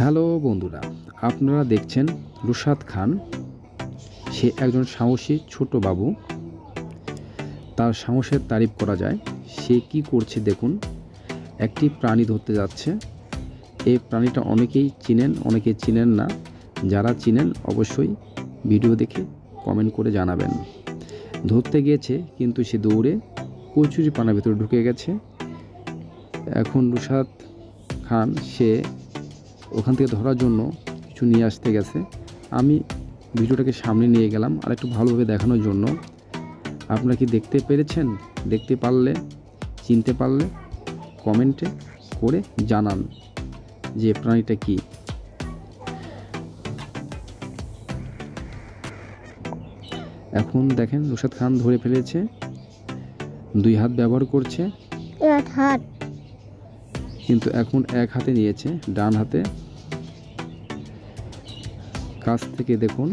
Hello বন্ধুরা, আপনারা দেখছেন রুশাদ খান। সে একজন সাহসী ছোট বাবু। তার সাহসের তারিফ করা যায়। সে কি করছে দেখুন। একটি প্রাণী ধরতে যাচ্ছে। এই প্রাণীটা অনেকেই চিনেন, অনেকে চিনেন না। যারা চিনেন অবশ্যই ভিডিও দেখে কমেন্ট করে জানাবেন। ধরতে গিয়েছে কিন্তু সে দৌড়ে কচুরিপানার ভেতরে ঢুকে গেছে। এখন রুশাদ খান সে ওখান থেকে ধরার জন্য কিছু নিয়ে আসতে গেছে। আমি ভিডিওটাকে সামনে নিয়ে গেলাম আর একটু ভালোভাবে দেখানোর জন্য। আপনারা কি দেখতে পেরেছেন? দেখতে পারলে, চিনতে পারলে কমেন্টে করে জানান যে প্রাণীটা কি। এখন দেখেন রুশাদ খান ধরে ফেলেছে। 2 হাত ব্যবহার করছে, কিন্তু এখন 1 হাতে নিয়েছে, ডান হাতে। কাছ থেকে দেখুন।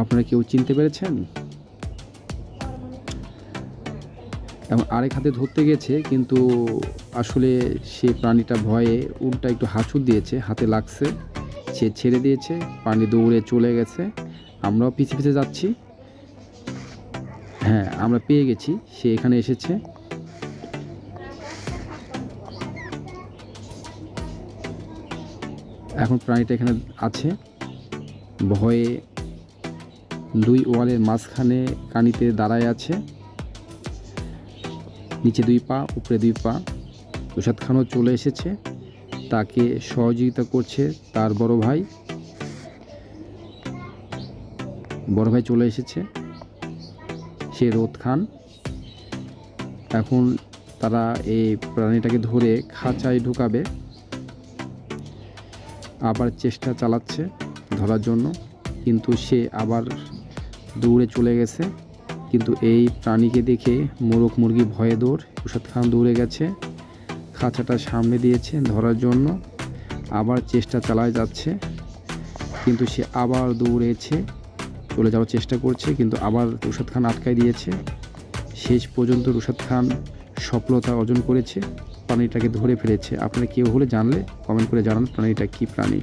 আপনারা কেউ চিনতে পেরেছেন? এবং আরেক হাতে ধরতে গেছে, কিন্তু আসলে সে প্রাণীটা ভয়ে উল্টা একটু হাঁচুর দিয়েছে, হাতে লাগছে, সে ছেড়ে দিয়েছে, পানি দৌড়ে চলে গেছে। আমরাও পিছে পিছে যাচ্ছি। হ্যাঁ, আমরা পেয়ে গেছি, সে এখানে এসেছে। এখন প্রাণীটা এখানে আছে, ভয়ে 2 ওয়ালের মাঝখানে কানিতে দাঁড়ায় আছে। নিচে 2 পা, উপরে 2 পা। রুশাদ খানও চলে এসেছে, তাকে সহযোগিতা করছে তার বড় ভাই। চলে এসেছে, সে রোদ খান। এখন তারা এই প্রাণীটাকে ধরে খাঁচায় ঢুকাবে। আবার চেষ্টা চালাচ্ছে ধরার জন্য, কিন্তু সে আবার দৌড়ে চলে গেছে। কিন্তু এই প্রাণীকে দেখে মোরগ মুরগি ভয়ে দৌড়। রুশাদ খান দৌড়ে গেছে, খাঁচাটা সামনে দিয়েছে ধরার জন্য। আবার চেষ্টা চালায় যাচ্ছে, কিন্তু সে আবার দৌড়েছে, চলে যাওয়ার চেষ্টা করছে, কিন্তু আবার রুশাদ খান আটকায় দিয়েছে। শেষ পর্যন্ত রুশাদ খান সফলতা অর্জন করেছে, প্রাণীটাকে ধরে ফেলেছে। আপনারা কেউ হলে জানলে কমেন্ট করে জানান প্রাণীটা কী প্রাণী।